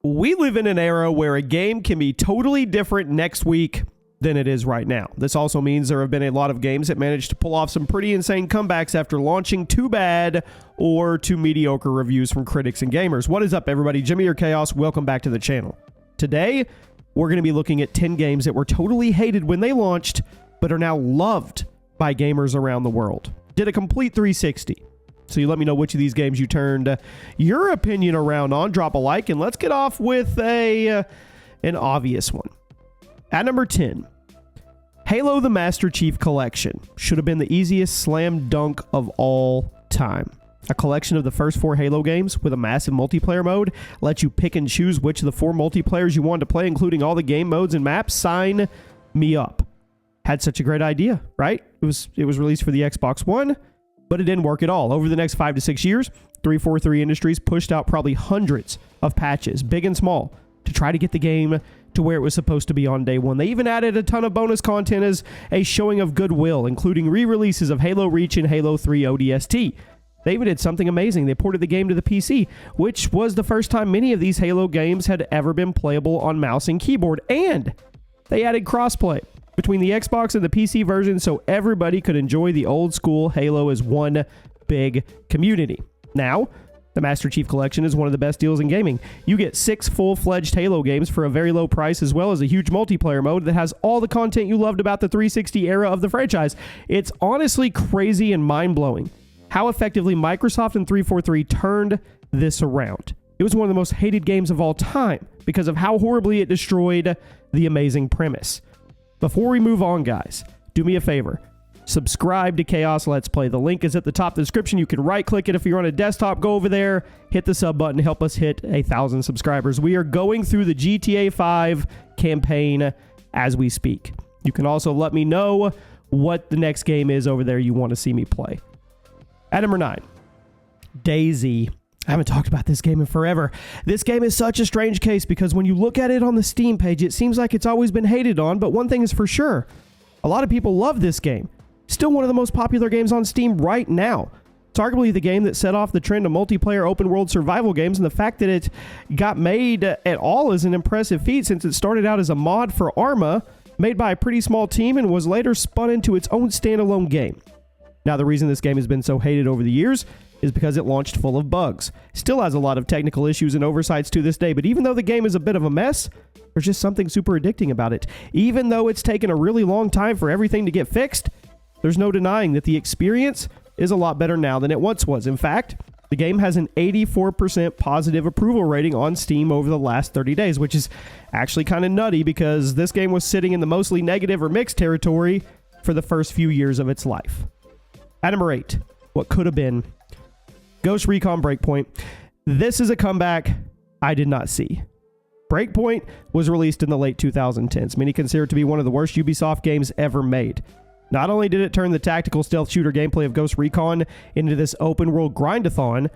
We live in an era where a game can be totally different next week than it is right now. This also means there have been a lot of games that managed to pull off some pretty insane comebacks after launching too bad or too mediocre reviews from critics and gamers. What is up, everybody? Jimmy or Chaos, welcome back to the channel. Today, we're going to be looking at 10 games that were totally hated when they launched, but are now loved by gamers around the world. Did a complete 360. So you let me know which of these games you turned your opinion around on. Drop a like, and let's get off with an obvious one. At number 10, Halo the Master Chief Collection. Should have been the easiest slam dunk of all time. A collection of the first 4 Halo games with a massive multiplayer mode. Let you pick and choose which of the 4 multiplayers you wanted to play, including all the game modes and maps. Sign me up. Had such a great idea, right? It was released for the Xbox One, but it didn't work at all. Over the next 5 to 6 years, 343 Industries pushed out probably hundreds of patches, big and small, to try to get the game to where it was supposed to be on day one. They even added a ton of bonus content as a showing of goodwill, including re-releases of Halo Reach and Halo 3 ODST. They even did something amazing. They ported the game to the PC, which was the first time many of these Halo games had ever been playable on mouse and keyboard. And they added crossplay between the Xbox and the PC version so everybody could enjoy the old school Halo as one big community. Now, the Master Chief Collection is one of the best deals in gaming. You get 6 full-fledged Halo games for a very low price, as well as a huge multiplayer mode that has all the content you loved about the 360 era of the franchise. It's honestly crazy and mind-blowing how effectively Microsoft and 343 turned this around. It was one of the most hated games of all time because of how horribly it destroyed the amazing premise. Before we move on, guys, do me a favor. Subscribe to Chaos Let's Play. The link is at the top of the description. You can right-click it if you're on a desktop. Go over there, hit the sub button, help us hit 1,000 subscribers. We are going through the GTA 5 campaign as we speak. You can also let me know what the next game is over there you want to see me play. At number 9, DayZ. I haven't talked about this game in forever. This game is such a strange case because when you look at it on the Steam page, it seems like it's always been hated on, but one thing is for sure. A lot of people love this game. Still one of the most popular games on Steam right now. It's arguably the game that set off the trend of multiplayer open-world survival games, and the fact that it got made at all is an impressive feat since it started out as a mod for Arma, made by a pretty small team, and was later spun into its own standalone game. Now, the reason this game has been so hated over the years is because it launched full of bugs. Still has a lot of technical issues and oversights to this day, but even though the game is a bit of a mess, there's just something super addicting about it. Even though it's taken a really long time for everything to get fixed, there's no denying that the experience is a lot better now than it once was. In fact, the game has an 84% positive approval rating on Steam over the last 30 days, which is actually kind of nutty because this game was sitting in the mostly negative or mixed territory for the first few years of its life. At number 8, what could have been Ghost Recon Breakpoint. This is a comeback I did not see. Breakpoint was released in the late 2010s. Many consider it to be one of the worst Ubisoft games ever made. Not only did it turn the tactical stealth shooter gameplay of Ghost Recon into this open-world grind-a-thon,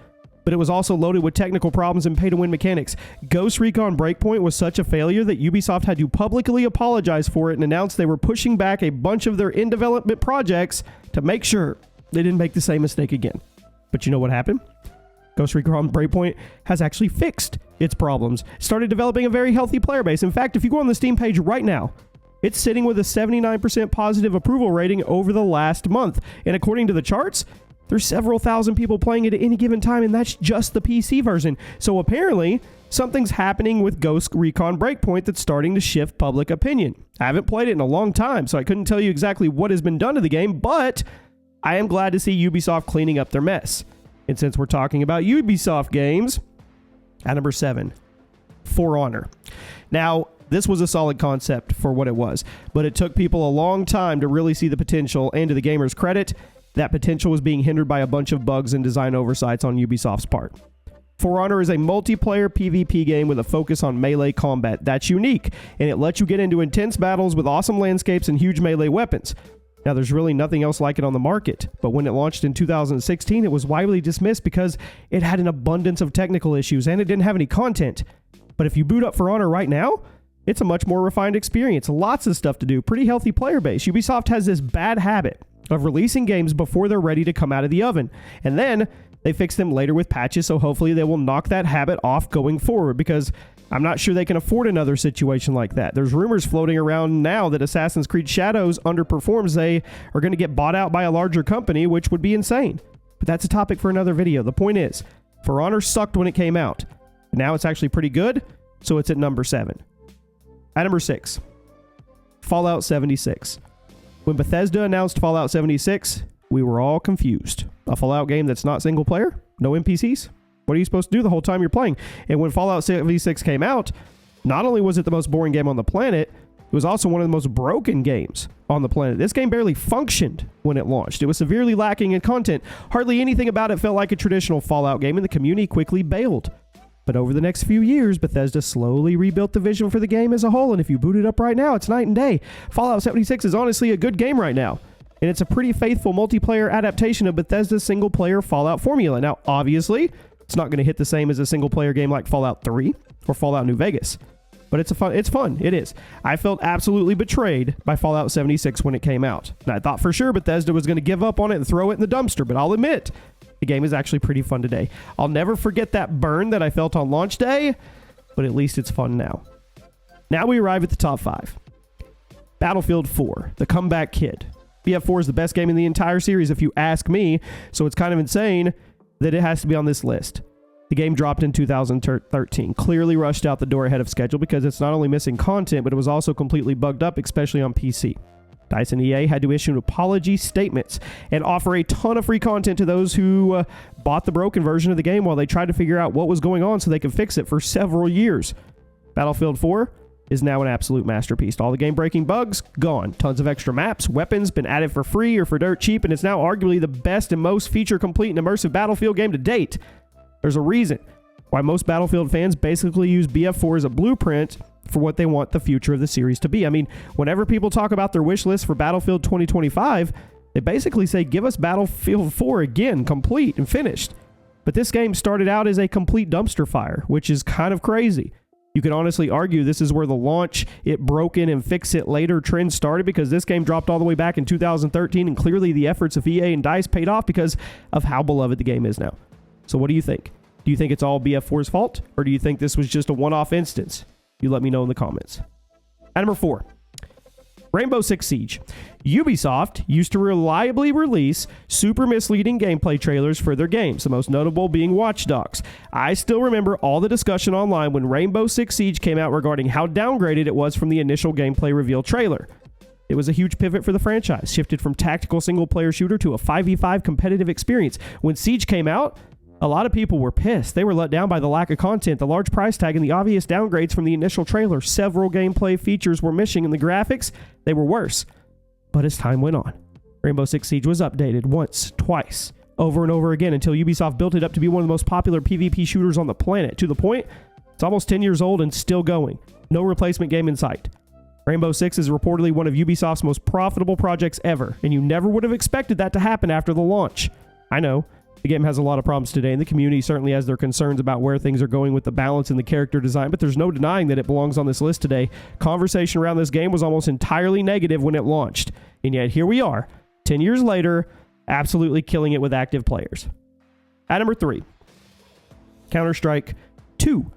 but it was also loaded with technical problems and pay-to-win mechanics. Ghost Recon Breakpoint was such a failure that Ubisoft had to publicly apologize for it and announce they were pushing back a bunch of their in-development projects to make sure they didn't make the same mistake again. But you know what happened? Ghost Recon Breakpoint has actually fixed its problems, started developing a very healthy player base. In fact, if you go on the Steam page right now, it's sitting with a 79% positive approval rating over the last month. And according to the charts, there's several thousand people playing it at any given time, and that's just the PC version. So apparently, something's happening with Ghost Recon Breakpoint that's starting to shift public opinion. I haven't played it in a long time, so I couldn't tell you exactly what has been done to the game, but I am glad to see Ubisoft cleaning up their mess. And since we're talking about Ubisoft games, at number 7, For Honor. Now, this was a solid concept for what it was, but it took people a long time to really see the potential, and to the gamers' credit, that potential was being hindered by a bunch of bugs and design oversights on Ubisoft's part. For Honor is a multiplayer PvP game with a focus on melee combat. That's unique, and it lets you get into intense battles with awesome landscapes and huge melee weapons. Now, there's really nothing else like it on the market, but when it launched in 2016, it was widely dismissed because it had an abundance of technical issues and it didn't have any content. But if you boot up For Honor right now, it's a much more refined experience. Lots of stuff to do, pretty healthy player base. Ubisoft has this bad habit of releasing games before they're ready to come out of the oven, and then they fix them later with patches, so hopefully they will knock that habit off going forward, because I'm not sure they can afford another situation like that. There's rumors floating around now that Assassin's Creed Shadows underperforms. They are going to get bought out by a larger company, which would be insane. But that's a topic for another video. The point is, For Honor sucked when it came out. Now it's actually pretty good, so it's at number 7. At number 6, Fallout 76. When Bethesda announced Fallout 76, we were all confused. A Fallout game that's not single player? No NPCs? What are you supposed to do the whole time you're playing? And when Fallout 76 came out, not only was it the most boring game on the planet, it was also one of the most broken games on the planet. This game barely functioned when it launched. It was severely lacking in content. Hardly anything about it felt like a traditional Fallout game, and the community quickly bailed. But over the next few years, Bethesda slowly rebuilt the vision for the game as a whole, and if you boot it up right now, it's night and day. Fallout 76 is honestly a good game right now, and it's a pretty faithful multiplayer adaptation of Bethesda's single-player Fallout formula. Now, obviously, it's not going to hit the same as a single-player game like Fallout 3 or Fallout New Vegas, but it's fun. It is. I felt absolutely betrayed by Fallout 76 when it came out. And I thought for sure Bethesda was going to give up on it and throw it in the dumpster, but I'll admit, the game is actually pretty fun today. I'll never forget that burn that I felt on launch day, but at least it's fun now. Now we arrive at the top 5. Battlefield 4, The Comeback Kid. BF4 is the best game in the entire series if you ask me, so it's kind of insane that it has to be on this list. The game dropped in 2013, clearly rushed out the door ahead of schedule because it's not only missing content, but it was also completely bugged up, especially on PC. DICE and EA had to issue apology statements and offer a ton of free content to those who bought the broken version of the game while they tried to figure out what was going on so they could fix it for several years. Battlefield 4 is now an absolute masterpiece. All the game-breaking bugs, gone. Tons of extra maps, weapons, been added for free or for dirt cheap, and it's now arguably the best and most feature-complete and immersive Battlefield game to date. There's a reason why most Battlefield fans basically use BF4 as a blueprint for what they want the future of the series to be. I mean, whenever people talk about their wish list for Battlefield 2025, they basically say, give us Battlefield 4 again, complete and finished. But this game started out as a complete dumpster fire, which is kind of crazy. You could honestly argue this is where the launch it broken and fix it later trend started, because this game dropped all the way back in 2013, and clearly the efforts of EA and DICE paid off because of how beloved the game is now. So what do you think? Do you think it's all BF4's fault, or do you think this was just a one-off instance? You let me know in the comments. At number 4, Rainbow Six Siege. Ubisoft used to reliably release super misleading gameplay trailers for their games, the most notable being Watch Dogs. I still remember all the discussion online when Rainbow Six Siege came out regarding how downgraded it was from the initial gameplay reveal trailer. It was a huge pivot for the franchise, shifted from tactical single-player shooter to a 5v5 competitive experience. When Siege came out, a lot of people were pissed. They were let down by the lack of content, the large price tag, and the obvious downgrades from the initial trailer. Several gameplay features were missing, and the graphics, they were worse. But as time went on, Rainbow Six Siege was updated once, twice, over and over again until Ubisoft built it up to be one of the most popular PvP shooters on the planet, to the point it's almost 10 years old and still going. No replacement game in sight. Rainbow Six is reportedly one of Ubisoft's most profitable projects ever, and you never would have expected that to happen after the launch. I know. The game has a lot of problems today, and the community certainly has their concerns about where things are going with the balance and the character design, but there's no denying that it belongs on this list today. Conversation around this game was almost entirely negative when it launched, and yet here we are, 10 years later, absolutely killing it with active players. At number 3, Counter-Strike 2.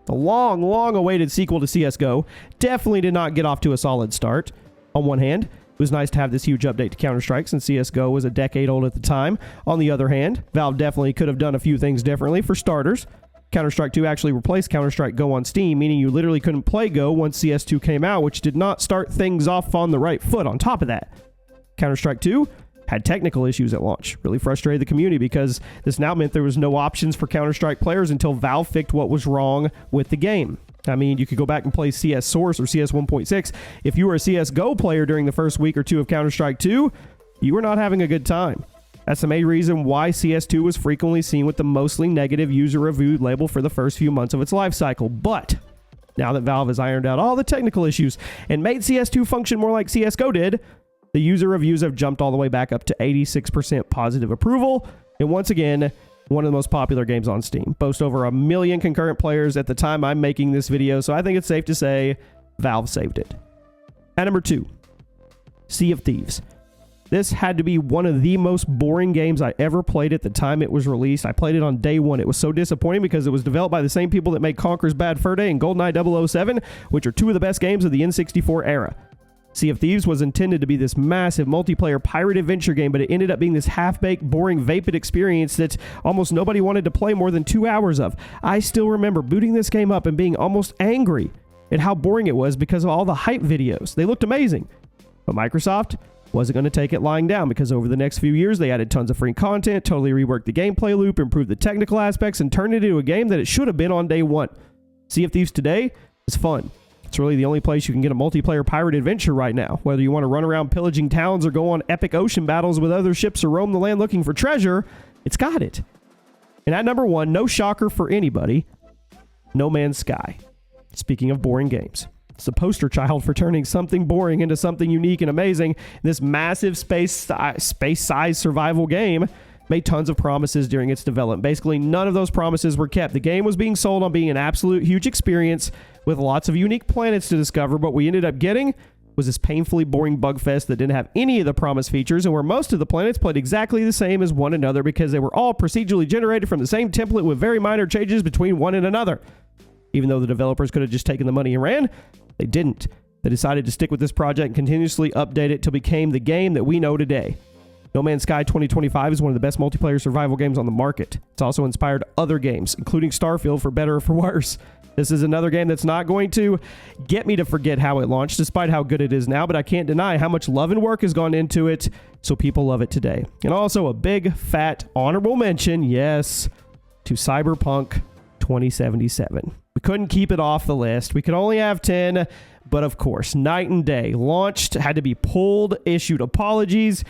The long, long-awaited sequel to CSGO definitely did not get off to a solid start. On one hand, it was nice to have this huge update to Counter-Strike since CSGO was a decade old at the time. On the other hand, Valve definitely could have done a few things differently. For starters, Counter-Strike 2 actually replaced Counter-Strike Go on Steam, meaning you literally couldn't play Go once CS2 came out, which did not start things off on the right foot. On top of that, Counter-Strike 2 had technical issues at launch. Really frustrated the community because this now meant there was no options for Counter-Strike players until Valve fixed what was wrong with the game. I mean, you could go back and play CS Source or CS 1.6. If you were a CSGO player during the first week or two of Counter-Strike 2, you were not having a good time. That's the main reason why CS2 was frequently seen with the mostly negative user review label for the first few months of its life cycle. But now that Valve has ironed out all the technical issues and made CS2 function more like CSGO did, the user reviews have jumped all the way back up to 86% positive approval. And once again, one of the most popular games on Steam. Boasts over 1 million concurrent players at the time I'm making this video, so I think it's safe to say Valve saved it. At number 2, Sea of Thieves. This had to be one of the most boring games I ever played at the time it was released. I played it on day one. It was so disappointing because it was developed by the same people that made Conker's Bad Fur Day and GoldenEye 007, which are two of the best games of the N64 era. Sea of Thieves was intended to be this massive multiplayer pirate adventure game, but it ended up being this half-baked, boring, vapid experience that almost nobody wanted to play more than 2 hours of. I still remember booting this game up and being almost angry at how boring it was because of all the hype videos. They looked amazing. But Microsoft wasn't going to take it lying down because over the next few years, they added tons of free content, totally reworked the gameplay loop, improved the technical aspects, and turned it into a game that it should have been on day one. Sea of Thieves today is fun. It's really the only place you can get a multiplayer pirate adventure right now. Whether you want to run around pillaging towns or go on epic ocean battles with other ships or roam the land looking for treasure, it's got it. And at number 1, no shocker for anybody, No Man's Sky. Speaking of boring games, it's the poster child for turning something boring into something unique and amazing. This massive space-sized survival game made tons of promises during its development. Basically, none of those promises were kept. The game was being sold on being an absolute huge experience with lots of unique planets to discover, but what we ended up getting was this painfully boring bug fest that didn't have any of the promised features and where most of the planets played exactly the same as one another because they were all procedurally generated from the same template with very minor changes between one and another. Even though the developers could have just taken the money and ran, they didn't. They decided to stick with this project and continuously update it till it became the game that we know today. No Man's Sky 2025 is one of the best multiplayer survival games on the market. It's also inspired other games, including Starfield, for better or for worse. This is another game that's not going to get me to forget how it launched, despite how good it is now, but I can't deny how much love and work has gone into it, so people love it today. And also a big, fat, honorable mention, yes, to Cyberpunk 2077. We couldn't keep it off the list. We could only have 10, but of course, night and day. Launched, had to be pulled, issued apologies,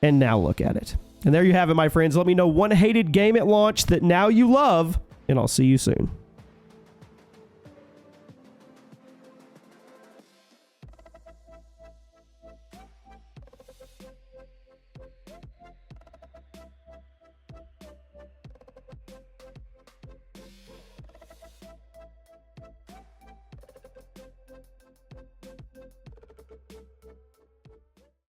and now look at it. And there you have it, my friends. Let me know one hated game at launch that now you love, and I'll see you soon.